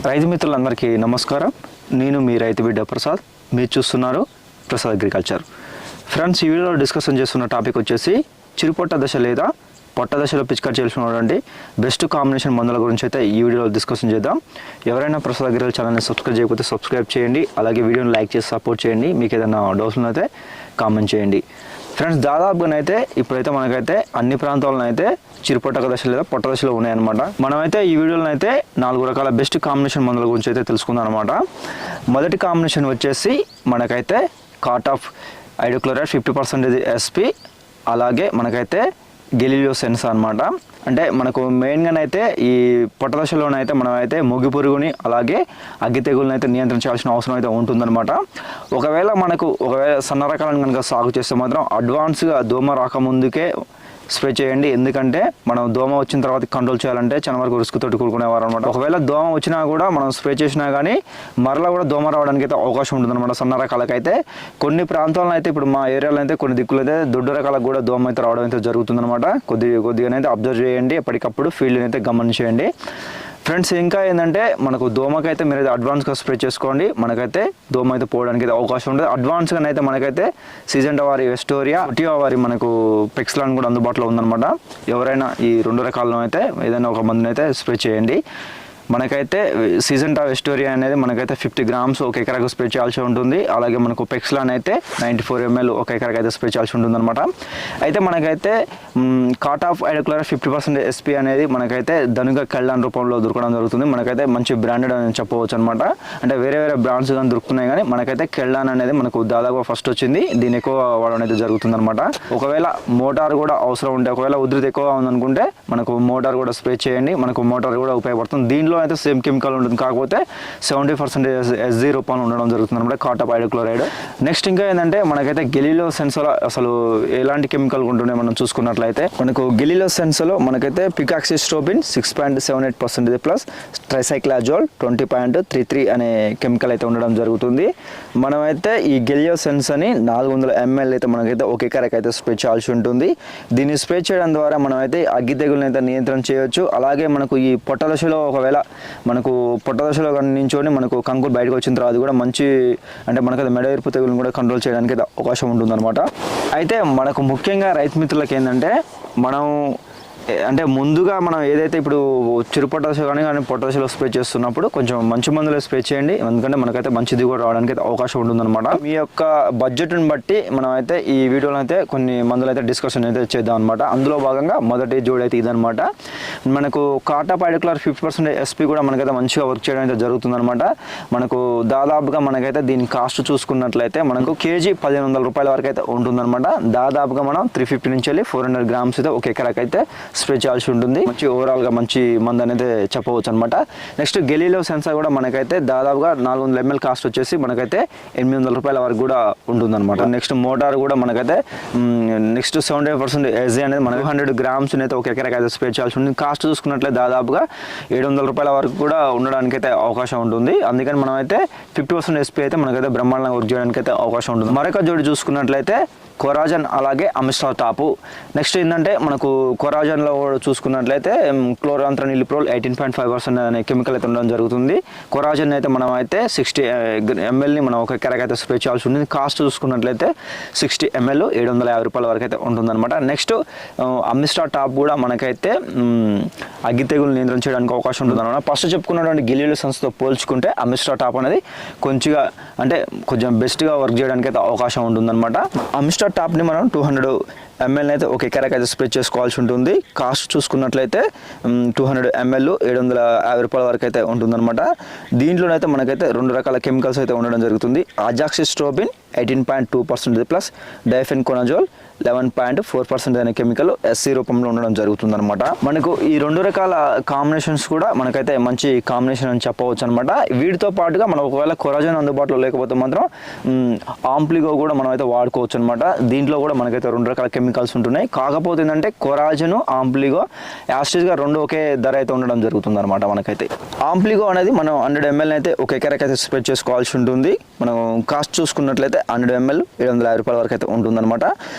రైతు మిత్రులందరికీ నమస్కారం. నేను మీ రైతు బిడ్డ ప్రసాద్. మీరు చూస్తున్నారు ప్రసాద్ అగ్రికల్చర్. ఫ్రెండ్స్, ఈ వీడియోలో డిస్కషన్ చేస్తున్న టాపిక్ వచ్చేసి చిరుపొట్ట దశ లేదా పొట్ట దశలో పిచికారీ చేయాల్సినటువంటి బెస్ట్ కాంబినేషన్ మందుల గురించి అయితే ఈ వీడియోలో డిస్కషన్ చేద్దాం. ఎవరైనా ప్రసాద్ అగ్రికల్చర్ ఛానల్ని సబ్స్క్రైబ్ చేయకపోతే సబ్స్క్రైబ్ చేయండి. అలాగే వీడియోని లైక్ చేసి సపోర్ట్ చేయండి. మీకు ఏదైనా డౌట్స్ అయితే కామెంట్ చేయండి. ఫ్రెండ్స్, దాదాపుగానైతే ఇప్పుడైతే మనకైతే అన్ని ప్రాంతాలను అయితే చిరుపొట్ట దశ లేదా పొట్ట దశలో ఉన్నాయన్నమాట. మనమైతే ఈ వీడియోలో అయితే 4 రకాల బెస్ట్ కాంబినేషన్ మందుల గురించి అయితే తెలుసుకుందాం అనమాట. మొదటి కాంబినేషన్ వచ్చేసి మనకైతే కాట్ ఆఫ్ హైడ్రోక్లోరైడ్ 50% ఎస్పీ, అలాగే మనకైతే గెలీలియో సెన్స్ అనమాట. అంటే మనకు మెయిన్గానైతే ఈ పొట్ట దశలోనైతే మనమైతే మొగి పురుగుని అలాగే అగ్గి తెగులను అయితే నియంత్రించాల్సిన అవసరం అయితే ఉంటుందన్నమాట. ఒకవేళ సన్న రకాలను కనుక సాగు చేస్తే మాత్రం అడ్వాన్స్గా దోమ రాకముందుకే స్ప్రే చేయండి. ఎందుకంటే మనం దోమ వచ్చిన తర్వాత కంట్రోల్ చేయాలంటే చాలా వరకు రిస్క్ తోటి కూడుకునేవారు అనమాట. ఒకవేళ దోమ వచ్చినా కూడా మనం స్ప్రే చేసినా కానీ మరలా కూడా దోమ రావడానికి అయితే అవకాశం ఉంటుంది అనమాట. సన్న రకాలకైతే కొన్ని ప్రాంతాలను అయితే ఇప్పుడు మా ఏరియాలో అయితే కొన్ని దిక్కులు అయితే దొడ్డు రకాలకు కూడా దోమ అయితే రావడం అయితే జరుగుతుందన్నమాట. కొద్దిగానైతే అబ్జర్వ్ చేయండి, ఎప్పటికప్పుడు ఫీల్డ్ని అయితే గమనించేయండి. ఫ్రెండ్స్, ఇంకా ఏంటంటే మనకు దోమకైతే మీరు అయితే అడ్వాన్స్గా స్ప్రే చేసుకోండి. మనకైతే దోమ అయితే పోవడానికి అయితే అవకాశం ఉంటుంది. అడ్వాన్స్గా అయితే మనకైతే సీజన్ వారి వెస్టోరియా టియో వారి మనకు పెక్స్లాన్ కూడా అందుబాటులో ఉందన్నమాట. ఎవరైనా ఈ 2 రకాలను అయితే ఏదైనా ఒక మందుని అయితే స్ప్రే చేయండి. మనకైతే సీజంటా వెస్టోరియా అనేది మనకైతే 50 grams ఒక ఎకరాకు స్ప్రే చేయాల్సి ఉంటుంది. అలాగే మనకు పెక్స్లాన్ అయితే 94 ml ఒక ఎకరాకు అయితే స్ప్రే చేయాల్సి ఉంటుంది అనమాట. అయితే మనకైతే కాట్ ఆఫ్ హైడ్రోక్లోరైడ్ 50% ఎస్పీ అనేది మనకైతే ధనుగా కెళ్ళాన్ రూపంలో దొరకడం జరుగుతుంది. మనకైతే మంచి బ్రాండెడ్ అని చెప్పవచ్చు అనమాట. అంటే వేరే బ్రాండ్స్ కానీ దొరుకుతున్నాయి, కానీ మనకైతే కెళ్ళాన్ అనేది మనకు దాదాపు ఫస్ట్ వచ్చింది. దీని ఎక్కువ వాడడం అయితే జరుగుతుంది అనమాట. ఒకవేళ మోటార్ కూడా అవసరం ఉంటే, ఒకవేళ ఉధృతి ఎక్కువ ఉందనుకుంటే మనకు మోటార్ కూడా స్ప్రే చేయండి. మనకు మోటార్ కూడా ఉపయోగపడుతుంది. దీనిలో అయితే సేమ్ కెమికల్ ఉంటుంది, కాకపోతే 70% ఎస్జీ రూపంలో ఉండడం జరుగుతుంది అనమాట కాట్ ఆఫ్ హైడ్రోక్లోరైడ్. నెక్స్ట్ ఇంకా ఏంటంటే మనకైతే గెలీలియో సెన్స్లో అసలు ఎలాంటి కెమికల్ ఉంటుండే మనం చూసుకున్నట్లయితే మనకు గెలీలియో సెన్స్లో మనకైతే పికాక్సిస్ట్రోబిన్ 6.78% ప్లస్ ట్రైసైక్లాజోల్ 20.33 అనే కెమికల్ అయితే ఉండడం జరుగుతుంది. మనమైతే ఈ గెలీలియో సెన్స్ అని 400 ml అయితే మనకైతే ఒక ఎకరాకి అయితే స్ప్రే చేయాల్సి ఉంటుంది. దీన్ని స్ప్రే చేయడం ద్వారా మనమైతే అగ్గి తెగులను అయితే నియంత్రణ చేయొచ్చు. అలాగే మనకు ఈ పొట్ట దశలో ఒకవేళ మనకు పొట్ట దశలో నించొని మనకు కంకులు బయటకు వచ్చిన తర్వాత కూడా మంచి అంటే మనకైతే మెడ ఎరుపు తెగులను కూడా కంట్రోల్ చేయడానికి అయితే అవకాశం ఉంటుందన్నమాట. అయితే మనకు ముఖ్యంగా రైతు మిత్రులకు ఏంటంటే మనం అంటే ముందుగా మనం ఏదైతే ఇప్పుడు చిరుపొట్ట దశ కానీ పొట్ట దశలో స్ప్రే చేస్తున్నప్పుడు కొంచెం మంచి మందులు స్ప్రే చేయండి. ఎందుకంటే మనకైతే మంచి దిగుబడి రావడానికి అయితే అవకాశం ఉంటుందన్నమాట. మీ యొక్క బడ్జెట్ని బట్టి మనం అయితే ఈ వీడియోలో అయితే కొన్ని మందులు అయితే డిస్కషన్ అయితే చేద్దాం అనమాట. అందులో భాగంగా మొదటి జోడి అయితే ఇదనమాట. మనకు కాట్ ఆఫ్ హైడ్రోక్లోరైడ్ 50% ఎస్పీ కూడా మనకైతే మంచిగా వర్క్ చేయడం అయితే జరుగుతుందన్నమాట. మనకు దాదాపుగా మనకైతే దీని కాస్ట్ చూసుకున్నట్లయితే మనకు కేజీ 1500 రూపాయల వరకు అయితే ఉంటుందన్నమాట. దాదాపుగా మనం 350 నుంచి వెళ్ళి 400 grams అయితే ఒక ఎకరాకి అయితే స్ప్రే చేయాల్సి ఉంటుంది. మంచి ఓవరాల్గా మంచి మందు అనేది చెప్పవచ్చు అనమాట. నెక్స్ట్ గెలీలియో సెన్సార్ కూడా మనకైతే దాదాపుగా 400 ml కాస్ట్ వచ్చేసి మనకైతే 800 రూపాయల వరకు కూడా ఉంటుందన్నమాట. నెక్స్ట్ మోటార్ కూడా మనకైతే నెక్స్ట్ 70% ఎస్జీ అనేది మనకు 100 grams అయితే ఒక ఎకరాకి అయితే స్ప్రే చేయాల్సి ఉంటుంది. కాస్ట్ చూసుకున్నట్లయితే దాదాపుగా 700 రూపాయల వరకు కూడా ఉండడానికి అయితే అవకాశం ఉంటుంది. అందుకని మనం అయితే 50% ఎస్పీ అయితే మనకైతే బ్రహ్మాండంగా వర్క్ చేయడానికి అయితే అవకాశం ఉంటుంది. మరొక జోడి చూసుకున్నట్లయితే కొరాజన్ అలాగే అమిస్టార్ టాపు. నెక్స్ట్ ఏంటంటే మనకు కొరాజన్లో చూసుకున్నట్లయితే క్లోరాంత్రనిలిప్రోల్ 18.5% అనే కెమికల్ అయితే ఉండడం జరుగుతుంది. కొరాజన్ అయితే మనం అయితే 60 mlని మనం ఒక ఎకరాకి అయితే స్ప్రే చేయాల్సి ఉంటుంది. కాస్ట్ చూసుకున్నట్లయితే 60 ml 750 రూపాయల వరకు అయితే ఉంటుందన్నమాట. నెక్స్ట్ అమిస్టార్ టాప్ కూడా మనకైతే అగ్గి తెగులు నియంత్రణ చేయడానికి అవకాశం ఉంటుంది అనమాట. ఫస్ట్ చెప్పుకున్నటువంటి గెలీలియో సెన్స్తో పోల్చుకుంటే అమిస్టార్ టాప్ అనేది కొంచెం బెస్ట్గా వర్క్ చేయడానికి అయితే అవకాశం ఉంటుందన్నమాట. అమిస్టార్ టాప్ని మనం 200 ml అయితే ఒక ఎకరాకి అయితే స్ప్రే చేసుకోవాల్సి ఉంటుంది. కాస్ట్ చూసుకున్నట్లయితే 200 ml 750 రూపాయల వరకు అయితే ఉంటుందన్నమాట. దీంట్లోనైతే మనకైతే 2 రకాల కెమికల్స్ అయితే ఉండడం జరుగుతుంది. అజాక్సిస్ట్రోబిన్ 18.2% ప్లస్ డైఫెన్కోనజోల్ 11.4% అనే కెమికల్ ఎస్సీ రూపంలో ఉండడం జరుగుతుంది అనమాట. మనకు ఈ 2 రకాల కాంబినేషన్స్ కూడా మనకైతే మంచి కాంబినేషన్ అని చెప్పవచ్చు అనమాట. వీటితో పాటుగా మనం ఒకవేళ కొరాజన్ అందుబాటులో లేకపోతే మాత్రం ఆంప్లిగో కూడా మనం అయితే వాడుకోవచ్చు అనమాట. దీంట్లో కూడా మనకైతే 2 రకాల కెమికల్స్ ఉంటున్నాయి. కాకపోతే ఏంటంటే కొరాజను ఆంప్లిగో యాస్టిస్గా 2 ఒకే ధర అయితే ఉండడం జరుగుతుంది అనమాట. మనకైతే ఆంప్లిగో అనేది మనం 100 ml అయితే ఒక ఎకరాకి అయితే స్ప్రే చేసుకోవాల్సి ఉంటుంది. మనం కాస్ట్ చూసుకున్నట్లయితే 100 ml 750 రూపాయల వరకు అయితే ఉంటుందన్నమాట.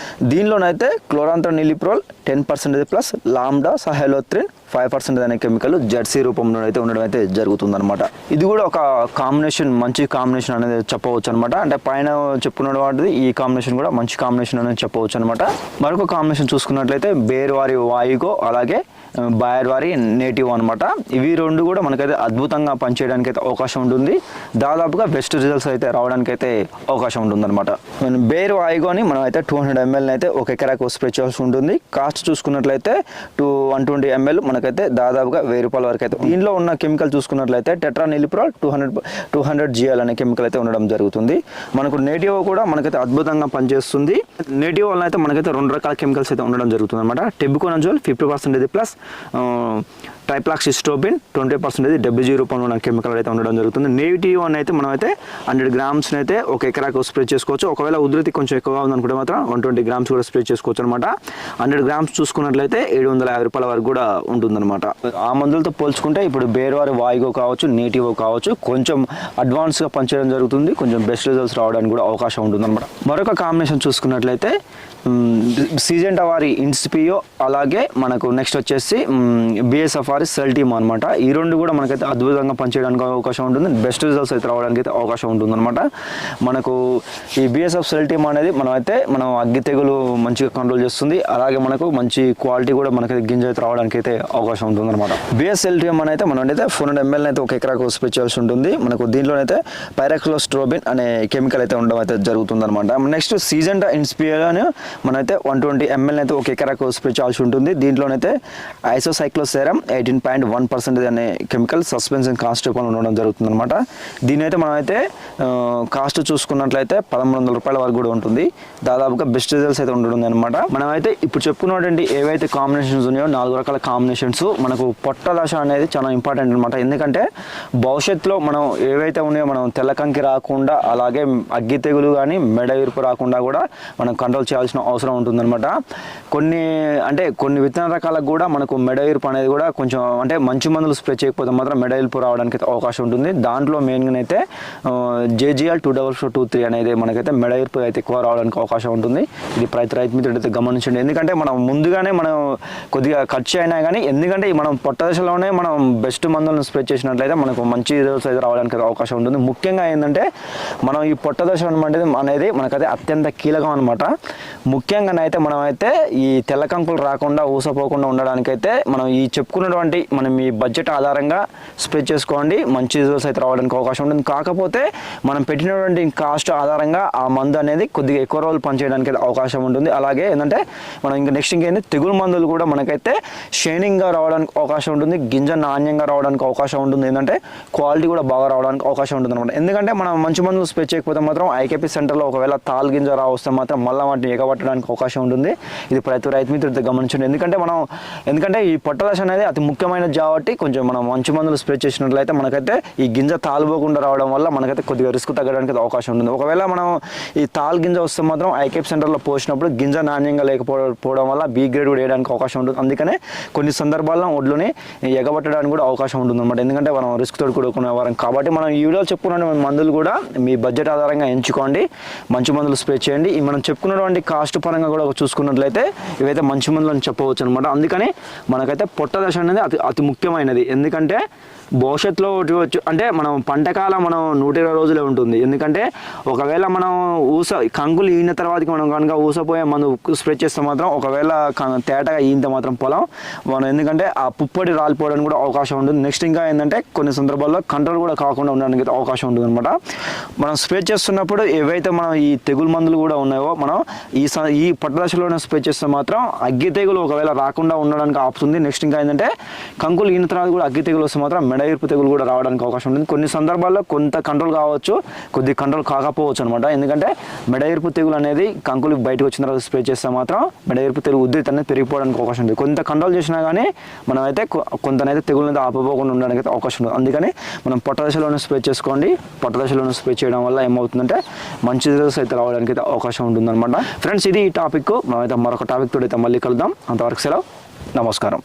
దీనిలోనైతే క్లోరాంథ్రోనిలిప్రోల్ 10% ప్లస్ లాంబ్డా సహెలోత్రిన్ 5% అనే కెమికల్ జెర్సీ రూపంలో అయితే ఉండడం అయితే జరుగుతుందన్నమాట. ఇది కూడా ఒక కాంబినేషన్, మంచి కాంబినేషన్ అనేది చెప్పవచ్చు అనమాట. అంటే పైన చెప్పుకున్న వాటిది ఈ కాంబినేషన్ కూడా మంచి కాంబినేషన్ అనేది చెప్పవచ్చు అనమాట. మరొక కాంబినేషన్ చూసుకున్నట్లయితే బేర్వారి వాయిగో అలాగే బాయర్వారి నేటివ్ అనమాట. ఇవి రెండు కూడా మనకైతే అద్భుతంగా పనిచేయడానికి అయితే అవకాశం ఉంటుంది. దాదాపుగా బెస్ట్ రిజల్ట్స్ అయితే రావడానికి అయితే అవకాశం ఉంటుంది అనమాట. బేర్ వాయిగోని మనం అయితే 200 ml అయితే ఒక ఎకరాకు స్ప్రే చేయాల్సి ఉంటుంది. కాస్ట్ చూసుకున్నట్లయితే 120 ml మనకైతే దాదాపుగా ₹1000 వరకు అయితే. దీనిలో ఉన్న కెమికల్ చూసుకున్నట్లయితే టెట్రానిలిప్రోల్ 200 GL అనే కెమికల్ అయితే ఉండడం జరుగుతుంది. మనకు నేటివ్ కూడా మనకైతే అద్భుతంగా పనిచేస్తుంది. నేటివ్ వల్ల అయితే మనకైతే 2 రకాల కెమికల్స్ అయితే ఉండడం జరుగుతుంది అనమాట. టెబుకోనజోల్ 50% ప్లస్ ట్రైప్లాక్సిస్ట్రోబిన్ 20% WG రూపంలో ఉన్న కెమికల్ అయితే ఉండడం జరుగుతుంది. నేటివ్ అని అయితే మనం అయితే 100 grams అయితే ఒక ఎకరాకు స్ప్రే చేసుకోవచ్చు. ఒకవేళ ఉధృతి కొంచెం ఎక్కువగా ఉందనుకుంటే మాత్రం 120 grams కూడా స్ప్రే చేసుకోవచ్చు అనమాట. 100 grams చూసుకున్నట్లయితే ₹750 వరకు కూడా ఉంటుందన్నమాట. ఆ మందులతో పోల్చుకుంటే ఇప్పుడు బేర్వారి వాయిగో కావచ్చు, నేటివ్ కావచ్చు, కొంచెం అడ్వాన్స్గా పనిచేయడం జరుగుతుంది. కొంచెం బెస్ట్ రిజల్ట్స్ రావడానికి కూడా అవకాశం ఉంటుందన్నమాట. మరొక కాంబినేషన్ చూసుకున్నట్లయితే సిజెంటా వారి ఇన్స్పియో అలాగే మనకు నెక్స్ట్ వచ్చేసి బిఎస్ఎఫ్ వారి సెల్టీమ్ అనమాట. ఈ రెండు కూడా మనకైతే అద్భుతంగా పనిచేయడానికి అవకాశం ఉంటుంది. బెస్ట్ రిజల్ట్స్ అయితే రావడానికి అయితే అవకాశం ఉంటుంది అనమాట. మనకు ఈ బిఎస్ఎఫ్ సెల్టీమ్ అనేది మనం అగ్గి తెగులు మంచిగా కంట్రోల్ చేస్తుంది. అలాగే మనకు మంచి క్వాలిటీ కూడా మనకైతే గింజ అయితే రావడానికి అయితే అవకాశం ఉంటుంది అనమాట. బిఎస్ సెల్టీమ్ అని అయితే మనం అయితే 400 ml అయితే ఒక ఎకరాకు స్ప్రే చేయాల్సి ఉంటుంది. మనకు దీంట్లోనైతే పైరాక్లోస్ట్రోబిన్ అనే కెమికల్ అయితే ఉండడం అయితే జరుగుతుంది అనమాట. నెక్స్ట్ సిజెంటా ఇన్స్పియో అని మనైతే 120 ml అయితే ఒక ఎకరాకు స్ప్రే చేయాల్సి ఉంటుంది. దీంట్లోనైతే ఐసోసైక్లోసెరమ్ 18.1% అనే కెమికల్ సస్పెన్షన్ కాస్ట్ రూపంలో ఉండడం జరుగుతుంది అనమాట. దీని అయితే మనమైతే కాస్ట్ చూసుకున్నట్లయితే ₹1,300 వరకు కూడా ఉంటుంది. దాదాపుగా బెస్ట్ రిజల్ట్స్ అయితే ఉంటుంది అనమాట. మనమైతే ఇప్పుడు చెప్పుకున్నటువంటి ఏవైతే కాంబినేషన్స్ ఉన్నాయో 4 రకాల కాంబినేషన్స్ మనకు పొట్ట దశ అనేది చాలా ఇంపార్టెంట్ అనమాట. ఎందుకంటే భవిష్యత్తులో మనం ఏవైతే ఉన్నాయో మనం తెల్లకంకి రాకుండా అలాగే అగ్గి తెగులు కానీ మెడ ఇరుపు రాకుండా కూడా మనం కంట్రోల్ చేయాల్సిన అవసరం ఉంటుందన్నమాట. కొన్ని విత్తన రకాలకు కూడా మనకు మెడ ఇరుపు అనేది కూడా కొంచెం అంటే మంచి మందులు స్ప్రే చేయకపోతే మాత్రం మెడ ఇరుపు రావడానికి అయితే అవకాశం ఉంటుంది. దాంట్లో మెయిన్గా అయితే JGL 24423 అనేది మనకైతే మెడ ఇరుపు అయితే ఎక్కువ రావడానికి అవకాశం ఉంటుంది. ఇది ప్రతి రైతు మిత్రుడు అయితే గమనించండి. ఎందుకంటే మనం ముందుగానే మనం కొద్దిగా ఖర్చు అయినా కానీ ఎందుకంటే మనం పొట్ట దశలోనే మనం బెస్ట్ మందులను స్ప్రే చేసినట్లయితే మనకు మంచి రిజల్ట్స్ అయితే రావడానికి అవకాశం ఉంటుంది. ముఖ్యంగా ఏంటంటే మనం ఈ పొట్ట దశ అనేది మనకైతే అత్యంత కీలకం అనమాట. ముఖ్యంగా అయితే మనమైతే ఈ తెల్ల కంకులు రాకుండా ఊసపోకుండా ఉండడానికైతే మనం ఈ చెప్పుకున్నటువంటి మనం ఈ బడ్జెట్ ఆధారంగా స్ప్రే చేసుకోండి. మంచి రిజల్ట్స్ అయితే రావడానికి అవకాశం ఉంటుంది. కాకపోతే మనం పెట్టినటువంటి కాస్ట్ ఆధారంగా ఆ మందు అనేది కొద్దిగా ఎక్కువ రోజులు పనిచేయడానికి అవకాశం ఉంటుంది. అలాగే ఏంటంటే మనం ఇంకా నెక్స్ట్ ఇంకేంటి తెగులు మందులు కూడా మనకైతే షైనింగ్గా రావడానికి అవకాశం ఉంటుంది. గింజ నాణ్యంగా రావడానికి అవకాశం ఉంటుంది. ఏంటంటే క్వాలిటీ కూడా బాగా రావడానికి అవకాశం ఉంటుంది అనమాట. ఎందుకంటే మనం మంచి మందులు స్ప్రే చేయకపోతే మాత్రం ఐకేపీ సెంటర్లో ఒకవేళ తాల్ గింజ వస్తే మాత్రం మళ్ళీ వాటిని ఎగబట్టడానికి అవకాశం ఉంటుంది. ఇది ప్రతి రైతు మిత్రుడితో గమనించండి. ఎందుకంటే ఈ పొట్ట దశ అనేది అతి ముఖ్యమైనది కాబట్టి కొంచెం మనం మంచి మందులు స్ప్రే చేసినట్లయితే మనకైతే ఈ గింజ తాలుపోకుండా రావడం వల్ల మనకైతే కొద్దిగా రిస్క్ తగ్గడానికి అవకాశం ఉంటుంది. ఒకవేళ మనం ఈ తాల్ గింజ వస్తే మాత్రం ఐకేపీ సెంటర్లో పోసినప్పుడు గింజ నాణ్యంగా లేకపోవడం వల్ల బి గ్రేడ్ కూడా వేయడానికి అవకాశం ఉంటుంది. అందుకనే కొన్ని సందర్భాల్లో ఒడ్లుని ఎగబట్టడానికి కూడా అవకాశం ఉంటుంది అనమాట. ఎందుకంటే మనం రిస్క్ తోడు కూడుకునే వారం కాబట్టి మనం ఈ వీడియోలో చెప్పుకున్న మందులు కూడా మీ బడ్జెట్ ఆధారంగా ఎంచుకోండి. మంచి మందులు స్ప్రే చేయండి. మనం చెప్పుకున్నటువంటి కాస్ట్ పరంగా కూడా చూసుకున్నట్లయితే ఇవైతే మంచి మందులు అని చెప్పవచ్చు అనమాట. అందుకని మనకైతే పొట్ట దశ అనేది అతి ముఖ్యమైనది. ఎందుకంటే భవిష్యత్తులో అంటే మనం పంటకాలం మనం 120 రోజులే ఉంటుంది. ఎందుకంటే ఒకవేళ మనం కంకులు ఈన తర్వాతకి మనం కనుక ఊసపోయే మందు స్ప్రే చేస్తే మాత్రం ఒకవేళ తేటగా ఈంత మాత్రం పొలం మనం ఎందుకంటే ఆ పుప్పొడి రాలిపోవడానికి కూడా అవకాశం ఉంటుంది. నెక్స్ట్ ఇంకా ఏంటంటే కొన్ని సందర్భాల్లో కంట్రోల్ కూడా కాకుండా ఉండడానికి అవకాశం ఉంటుంది అనమాట. మనం స్ప్రే చేస్తున్నప్పుడు ఏవైతే మనం ఈ తెగులు మందులు కూడా ఉన్నాయో మనం ఈ పొట్ట దశలోనే స్ప్రే చేస్తే మాత్రం అగ్గి తెగులు ఒకవేళ రాకుండా ఉండడానికి ఆపుతుంది. నెక్స్ట్ ఇంకా ఏంటంటే కంకులు ఈన తర్వాత కూడా అగ్గి తెగులు వస్తే మాత్రం మెడ ఇరుపు తెగులు కూడా రావడానికి అవకాశం ఉంటుంది. కొన్ని సందర్భాల్లో కొంత కంట్రోల్ కావచ్చు, కొద్ది కంట్రోల్ కాకపోవచ్చు అనమాట. ఎందుకంటే మెడ ఇరుపు తెగులు అనేది కంకులు బయటకు వచ్చిన తర్వాత స్ప్రే చేస్తే మాత్రం మెడ ఇరుపు తెగులు ఉధృతి అనేది పెరిగిపోవడానికి అవకాశం ఉంటుంది. కొంత కంట్రోల్ చేసినా కానీ మనమైతే కొంతనైతే తెగులు ఆపపోకుండా ఉండడానికి అయితే అవకాశం ఉంటుంది. అందుకని మనం పొట్ట దశలోనే స్ప్రే చేసుకోండి. పొట్ట దశలోనే స్ప్రే చేయడం వల్ల ఏమవుతుందంటే మంచి రిజల్ట్స్ అయితే రావడానికి అయితే అవకాశం ఉంటుంది అనమాట. ఫ్రెండ్స్, ఇది ఈ టాపిక్. మనమైతే మరొక టాపిక్ తోడైతే మళ్ళీ కలుద్దాం. అంతవరకు సెలవు. నమస్కారం.